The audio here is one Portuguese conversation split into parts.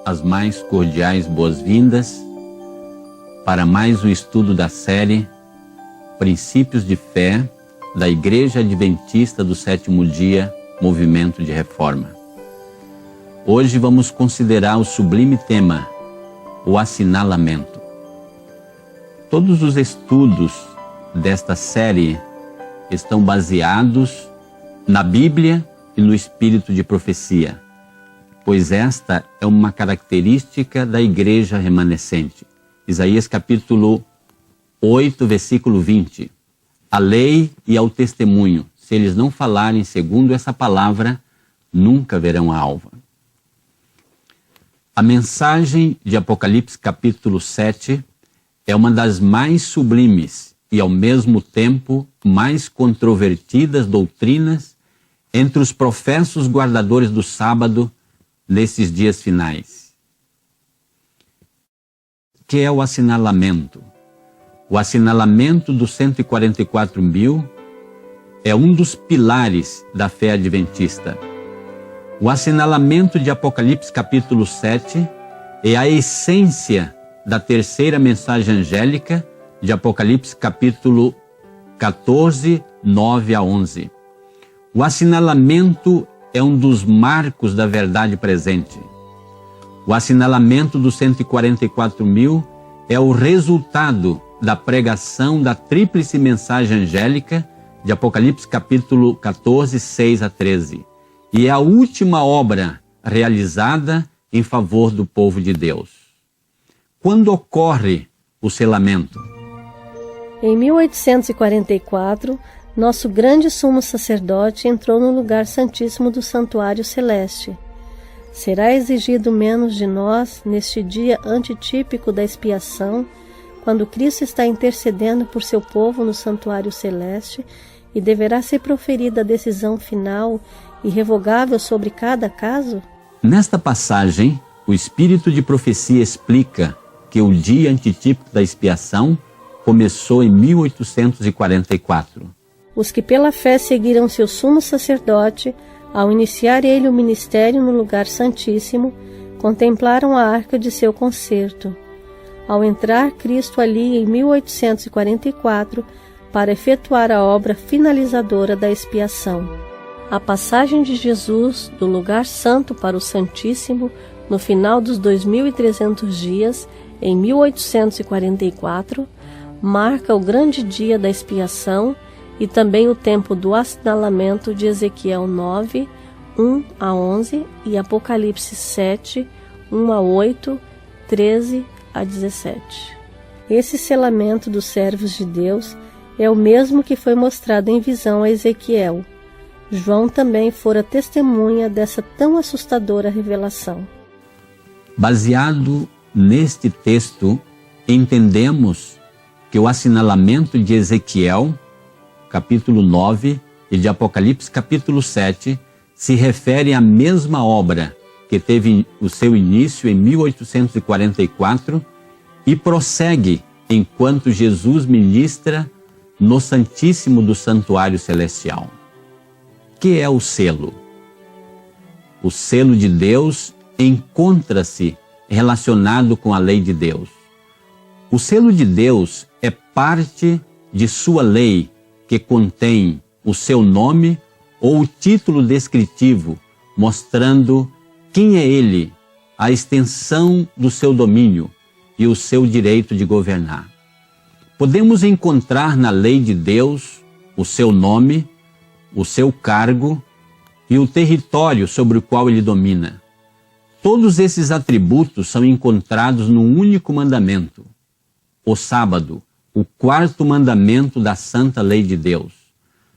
as mais cordiais boas-vindas para mais um estudo da série Princípios de Fé da Igreja Adventista do Sétimo Dia, Movimento de Reforma. Hoje vamos considerar o sublime tema, o assinalamento. Todos os estudos desta série estão baseados na Bíblia e no espírito de profecia, pois esta é uma característica da igreja remanescente. Isaías capítulo 8, versículo 20. A lei e ao testemunho, se eles não falarem segundo essa palavra, nunca verão a alva. A mensagem de Apocalipse capítulo 7 é uma das mais sublimes e ao mesmo tempo mais controvertidas doutrinas entre os professos guardadores do sábado nesses dias finais. Que é o assinalamento? O assinalamento dos 144.000 é um dos pilares da fé adventista. O assinalamento de Apocalipse capítulo 7 é a essência da terceira mensagem angélica de Apocalipse capítulo 14, 9 a 11. O assinalamento é um dos marcos da verdade presente. O assinalamento dos 144.000 é o resultado da pregação da tríplice mensagem angélica de Apocalipse capítulo 14, 6 a 13. E é a última obra realizada em favor do povo de Deus. Quando ocorre o selamento? Em 1844, nosso grande sumo sacerdote entrou no lugar santíssimo do santuário celeste. Será exigido menos de nós neste dia antitípico da expiação, quando Cristo está intercedendo por seu povo no santuário celeste, e deverá ser proferida a decisão final e irrevogável sobre cada caso? Nesta passagem, o espírito de profecia explica que o dia antitípico da expiação começou em 1844. Os que pela fé seguiram seu sumo sacerdote, ao iniciar ele o ministério no lugar santíssimo, contemplaram a arca de seu concerto. Ao entrar Cristo ali em 1844, para efetuar a obra finalizadora da expiação. A passagem de Jesus do lugar santo para o Santíssimo, no final dos 2.300 dias, em 1844, marca o grande dia da expiação e também o tempo do assinalamento de Ezequiel 9, 1 a 11 e Apocalipse 7, 1 a 8, 13 a 17. Esse selamento dos servos de Deus é o mesmo que foi mostrado em visão a Ezequiel. João também fora testemunha dessa tão assustadora revelação. Baseado neste texto, entendemos que o assinalamento de Ezequiel capítulo 9 e de Apocalipse capítulo 7 se refere à mesma obra que teve o seu início em 1844 e prossegue enquanto Jesus ministra no Santíssimo do Santuário Celestial. Que é o selo? O selo de Deus encontra-se relacionado com a lei de Deus. O selo de Deus é parte de sua lei, que contém o seu nome ou o título descritivo, mostrando quem é ele, a extensão do seu domínio e o seu direito de governar. Podemos encontrar na lei de Deus o seu nome, o seu cargo e o território sobre o qual ele domina. Todos esses atributos são encontrados num único mandamento, o sábado, o quarto mandamento da santa lei de Deus.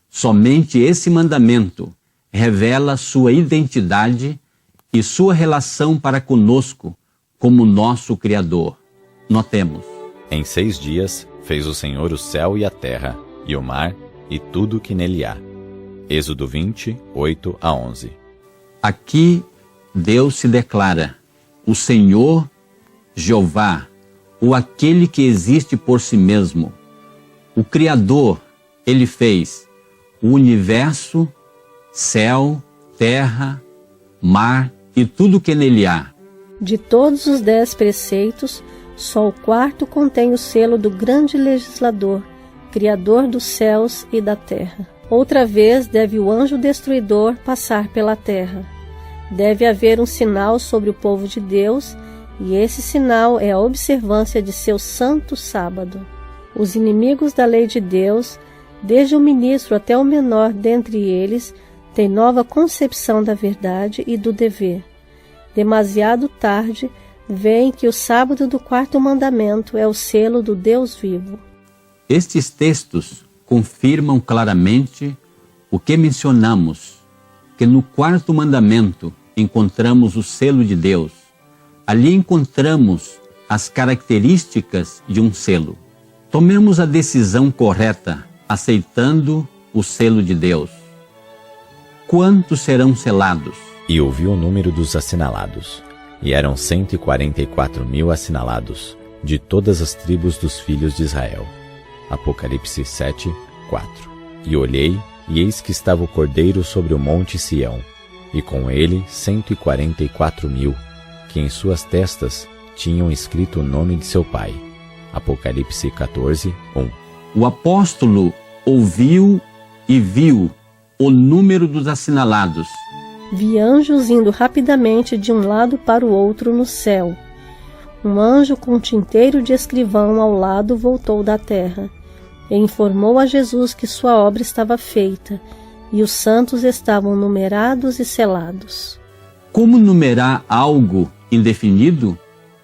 Somente esse mandamento revela sua identidade e sua relação para conosco como nosso Criador. Notemos. Em 6 dias fez o Senhor o céu e a terra, e o mar, e tudo que nele há. Êxodo 20, 8 a 11. Aqui Deus se declara o Senhor Jeová, o aquele que existe por si mesmo. O Criador, ele fez o universo, céu, terra, mar e tudo que nele há. De todos os 10 preceitos, só o 4º contém o selo do grande legislador, Criador dos céus e da terra. Outra vez deve o anjo destruidor passar pela terra. Deve haver um sinal sobre o povo de Deus, e esse sinal é a observância de seu santo sábado. Os inimigos da lei de Deus, desde o ministro até o menor dentre eles, têm nova concepção da verdade e do dever. Demasiado tarde, veem que o sábado do 4º mandamento é o selo do Deus vivo. Estes textos confirmam claramente o que mencionamos, que no 4º mandamento encontramos o selo de Deus. Ali encontramos as características de um selo. Tomemos a decisão correta, aceitando o selo de Deus. Quantos serão selados? E ouviu o número dos assinalados, e eram 144.000 assinalados, de todas as tribos dos filhos de Israel. Apocalipse 7, 4. E olhei, e eis que estava o Cordeiro sobre o monte Sião, e com ele 144.000, que em suas testas tinham escrito o nome de seu pai. Apocalipse 14, 1. O apóstolo ouviu e viu o número dos assinalados. Vi anjos indo rapidamente de um lado para o outro no céu. Um anjo com um tinteiro de escrivão ao lado voltou da terra e informou a Jesus que sua obra estava feita e os santos estavam numerados e selados. Como numerar algo indefinido?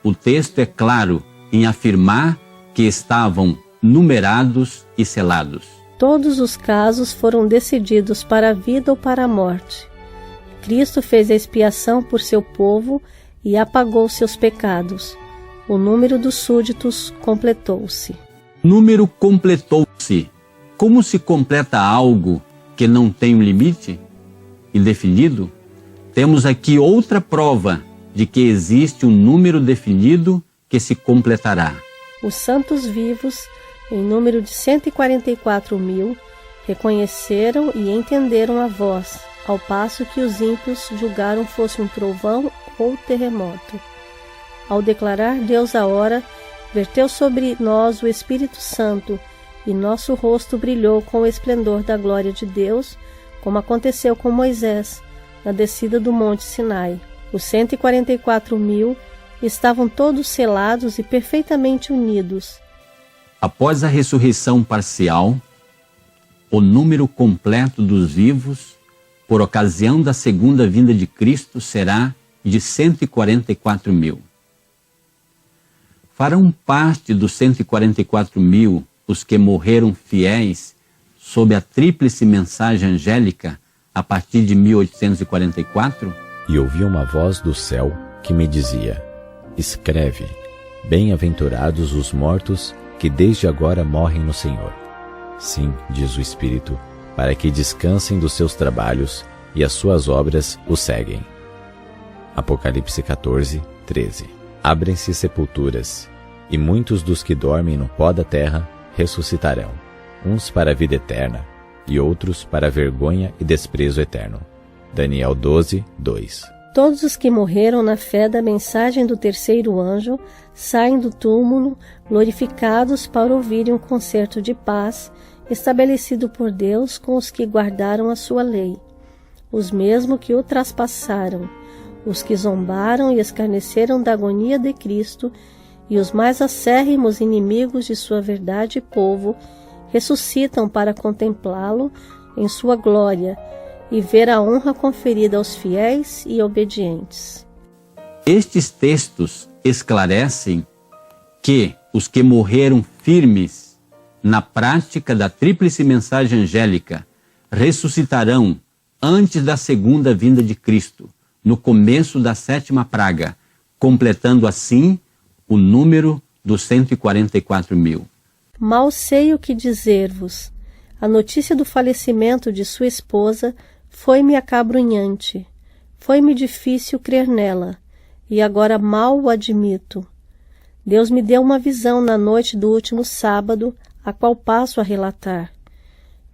O texto é claro em afirmar que estavam numerados e selados. Todos os casos foram decididos para a vida ou para a morte. Cristo fez a expiação por seu povo e apagou seus pecados. O número dos súditos completou-se. Número completou-se. Como se completa algo que não tem um limite indefinido? Temos aqui outra prova de que existe um número definido que se completará. Os santos vivos, em número de 144.000, reconheceram e entenderam a voz, ao passo que os ímpios julgaram fosse um trovão ou terremoto. Ao declarar Deus a hora, verteu sobre nós o Espírito Santo, e nosso rosto brilhou com o esplendor da glória de Deus, como aconteceu com Moisés, na descida do monte Sinai. Os 144.000 estavam todos selados e perfeitamente unidos. Após a ressurreição parcial, o número completo dos vivos, por ocasião da segunda vinda de Cristo, será de 144.000. Farão parte dos 144.000 os que morreram fiéis sob a tríplice mensagem angélica a partir de 1844? E ouvi uma voz do céu que me dizia: escreve, bem-aventurados os mortos que desde agora morrem no Senhor. Sim, diz o Espírito, para que descansem dos seus trabalhos e as suas obras os seguem. Apocalipse 14, 13. Abrem-se sepulturas, e muitos dos que dormem no pó da terra ressuscitarão, uns para a vida eterna, e outros para a vergonha e desprezo eterno. Daniel 12, 2. Todos os que morreram na fé da mensagem do terceiro anjo saem do túmulo glorificados para ouvirem um concerto de paz estabelecido por Deus com os que guardaram a sua lei, os mesmos que o traspassaram, os que zombaram e escarneceram da agonia de Cristo, e os mais acérrimos inimigos de sua verdade e povo ressuscitam para contemplá-lo em sua glória e ver a honra conferida aos fiéis e obedientes. Estes textos esclarecem que os que morreram firmes na prática da tríplice mensagem angélica ressuscitarão antes da segunda vinda de Cristo, no começo da 7ª praga, completando assim o número dos 144.000. Mal sei o que dizer-vos. A notícia do falecimento de sua esposa foi-me acabrunhante. Foi-me difícil crer nela, e agora mal o admito. Deus me deu uma visão na noite do último sábado, a qual passo a relatar.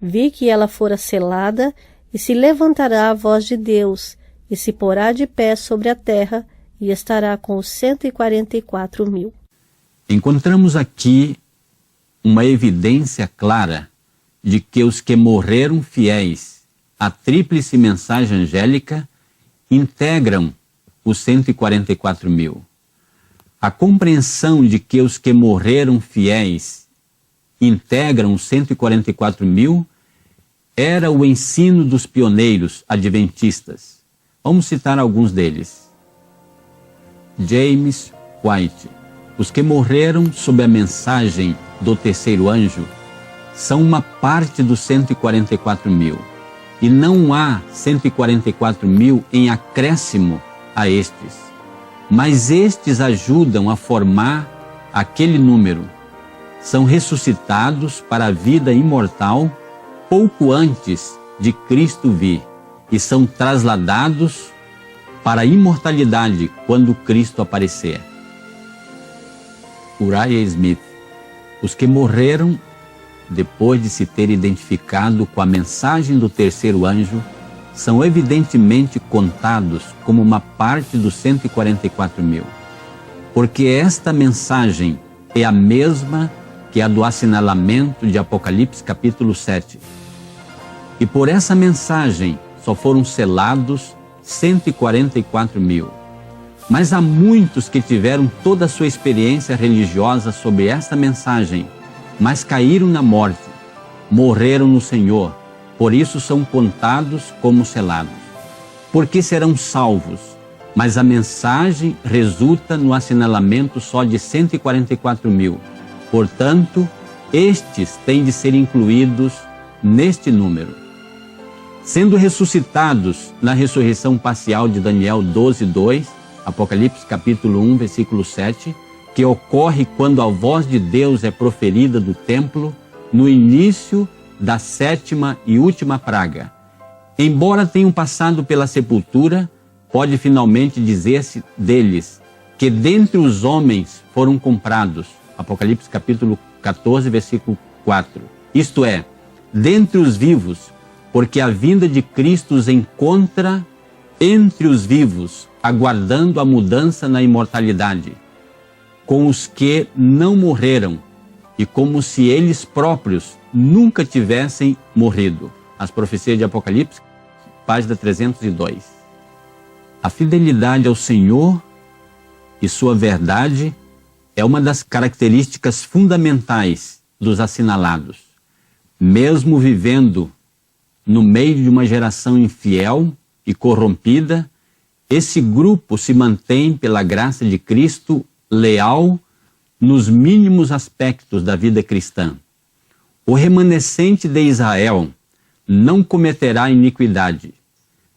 Vi que ela fora selada, e se levantará a voz de Deus, e se porá de pé sobre a terra, e estará com os 144.000. Encontramos aqui uma evidência clara de que os que morreram fiéis à tríplice mensagem angélica integram os 144.000. A compreensão de que os que morreram fiéis integram os 144.000 era o ensino dos pioneiros adventistas. Vamos citar alguns deles. James White. Os que morreram sob a mensagem do terceiro anjo são uma parte dos 144.000. E não há 144.000 em acréscimo a estes. Mas estes ajudam a formar aquele número. São ressuscitados para a vida imortal pouco antes de Cristo vir e são trasladados para a imortalidade quando Cristo aparecer. Uriah Smith. Os que morreram depois de se ter identificado com a mensagem do terceiro anjo são evidentemente contados como uma parte dos 144.000, porque esta mensagem é a mesma que a do assinalamento de Apocalipse capítulo 7. E por essa mensagem só foram selados 144.000. Mas há muitos que tiveram toda a sua experiência religiosa sobre esta mensagem, mas caíram na morte, morreram no Senhor, por isso são contados como selados. Porque serão salvos, mas a mensagem resulta no assinalamento só de 144.000. Portanto, estes têm de ser incluídos neste número. Sendo ressuscitados na ressurreição parcial de Daniel 12:2, Apocalipse capítulo 1, versículo 7, que ocorre quando a voz de Deus é proferida do templo no início da 7ª e última praga. Embora tenham passado pela sepultura, pode finalmente dizer-se deles que dentre os homens foram comprados. Apocalipse capítulo 14, versículo 4. Isto é, dentre os vivos, porque a vinda de Cristo os encontra entre os vivos, aguardando a mudança na imortalidade, com os que não morreram, e como se eles próprios nunca tivessem morrido. As profecias de Apocalipse, página 302. A fidelidade ao Senhor e sua verdade é uma das características fundamentais dos assinalados. Mesmo vivendo no meio de uma geração infiel e corrompida, esse grupo se mantém, pela graça de Cristo, leal nos mínimos aspectos da vida cristã. O remanescente de Israel não cometerá iniquidade,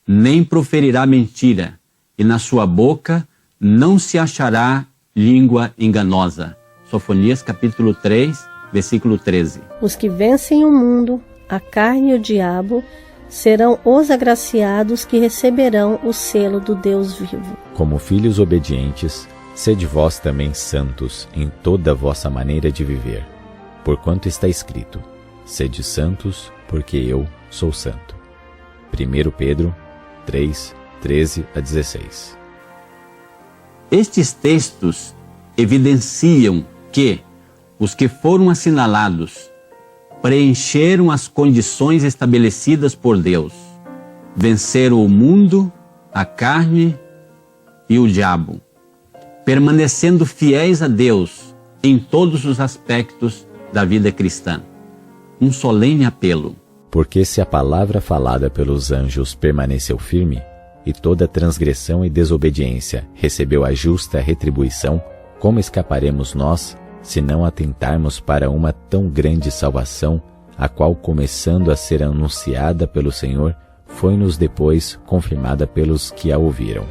nem proferirá mentira, e na sua boca não se achará língua enganosa. Sofonias capítulo 3, versículo 13. Os que vencem o mundo, a carne e o diabo, serão os agraciados que receberão o selo do Deus vivo. Como filhos obedientes, sede vós também santos em toda a vossa maneira de viver, porquanto está escrito: sede santos, porque eu sou santo. 1 Pedro 3, 13 a 16. Estes textos evidenciam que os que foram assinalados preencheram as condições estabelecidas por Deus, venceram o mundo, a carne e o diabo, permanecendo fiéis a Deus em todos os aspectos da vida cristã. Um solene apelo. Porque se a palavra falada pelos anjos permaneceu firme, e toda transgressão e desobediência recebeu a justa retribuição, como escaparemos nós, se não atentarmos para uma tão grande salvação, a qual, começando a ser anunciada pelo Senhor, foi-nos depois confirmada pelos que a ouviram.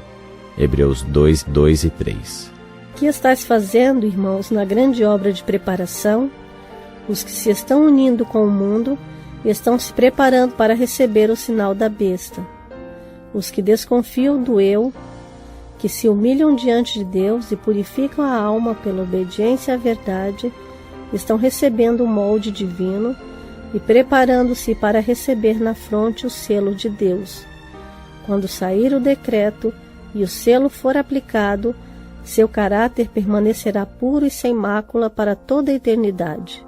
Hebreus 2, 2 e 3. O que estáis fazendo, irmãos, na grande obra de preparação? Os que se estão unindo com o mundo estão se preparando para receber o sinal da besta. Os que desconfiam do eu, que se humilham diante de Deus e purificam a alma pela obediência à verdade, estão recebendo o molde divino e preparando-se para receber na fronte o selo de Deus. Quando sair o decreto, e o selo for aplicado, seu caráter permanecerá puro e sem mácula para toda a eternidade.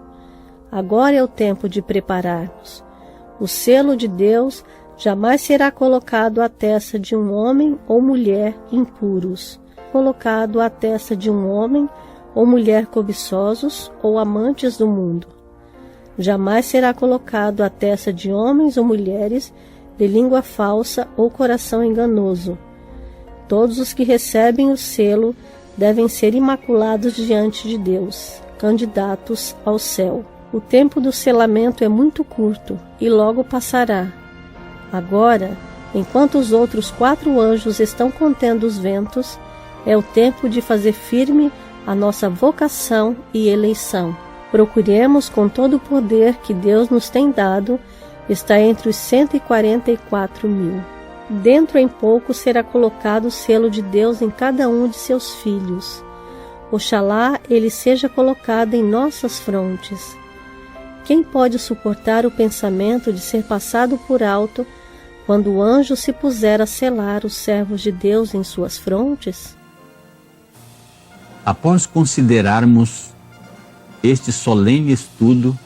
Agora é o tempo de preparar-nos. O selo de Deus jamais será colocado à testa de um homem ou mulher impuros, colocado à testa de um homem ou mulher cobiçosos ou amantes do mundo. Jamais será colocado à testa de homens ou mulheres de língua falsa ou coração enganoso. Todos os que recebem o selo devem ser imaculados diante de Deus, candidatos ao céu. O tempo do selamento é muito curto e logo passará. Agora, enquanto os outros 4 anjos estão contendo os ventos, é o tempo de fazer firme a nossa vocação e eleição. Procuremos com todo o poder que Deus nos tem dado, está entre os 144.000. Dentro em pouco será colocado o selo de Deus em cada um de seus filhos. Oxalá ele seja colocado em nossas frontes. Quem pode suportar o pensamento de ser passado por alto quando o anjo se puser a selar os servos de Deus em suas frontes? Após considerarmos este solene estudo,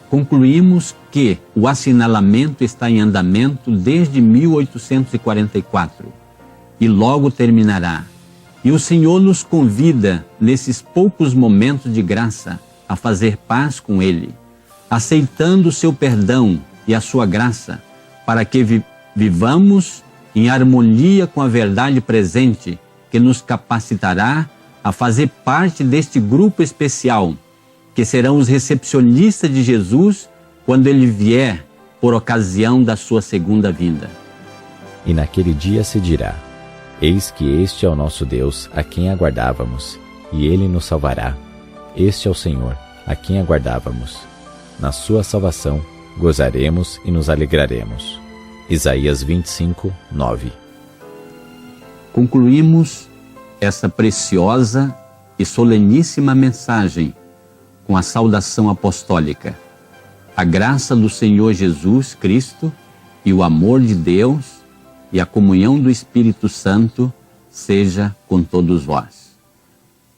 concluímos que o assinalamento está em andamento desde 1844 e logo terminará. E o Senhor nos convida, nesses poucos momentos de graça, a fazer paz com Ele, aceitando o seu perdão e a sua graça, para que vivamos em harmonia com a verdade presente, que nos capacitará a fazer parte deste grupo especial, que serão os recepcionistas de Jesus quando Ele vier por ocasião da sua segunda vinda. E naquele dia se dirá: eis que este é o nosso Deus, a quem aguardávamos, e Ele nos salvará. Este é o Senhor, a quem aguardávamos. Na sua salvação gozaremos e nos alegraremos. Isaías 25, 9. Concluímos essa preciosa e soleníssima mensagem com a saudação apostólica. A graça do Senhor Jesus Cristo e o amor de Deus e a comunhão do Espírito Santo seja com todos vós.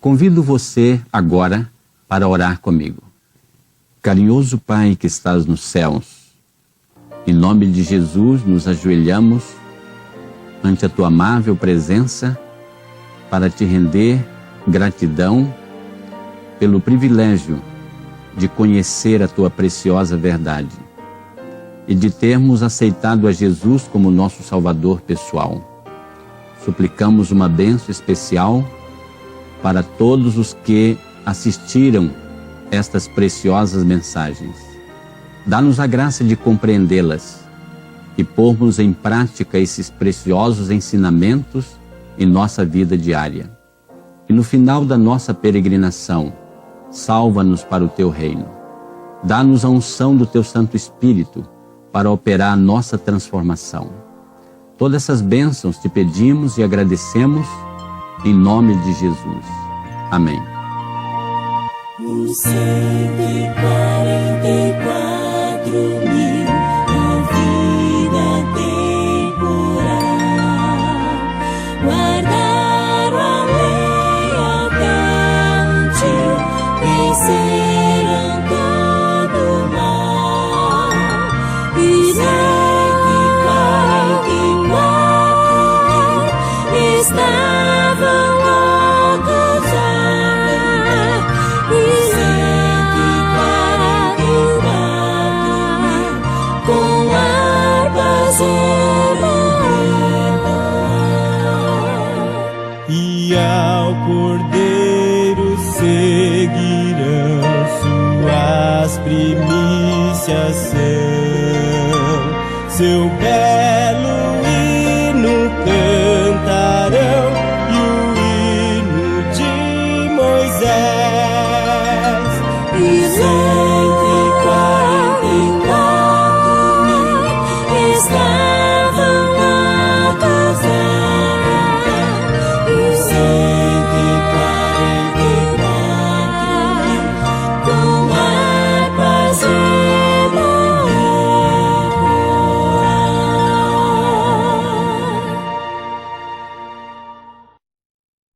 Convido você agora para orar comigo. Carinhoso Pai que estás nos céus, em nome de Jesus nos ajoelhamos ante a tua amável presença para te render gratidão pelo privilégio de conhecer a tua preciosa verdade e de termos aceitado a Jesus como nosso Salvador pessoal. Suplicamos uma bênção especial para todos os que assistiram estas preciosas mensagens. Dá-nos a graça de compreendê-las e pormos em prática esses preciosos ensinamentos em nossa vida diária. E no final da nossa peregrinação, salva-nos para o teu reino. Dá-nos a unção do teu Santo Espírito para operar a nossa transformação. Todas essas bênçãos te pedimos e agradecemos em nome de Jesus. Amém. Os 144.000 da vida temporal guardaram a lei até um dia, venceram todo o mal. E 144.000 estavam loucos a cantar. E 144.000 com harpas entoar. E ao Cordeiro seguirão, suas primícias são seu belo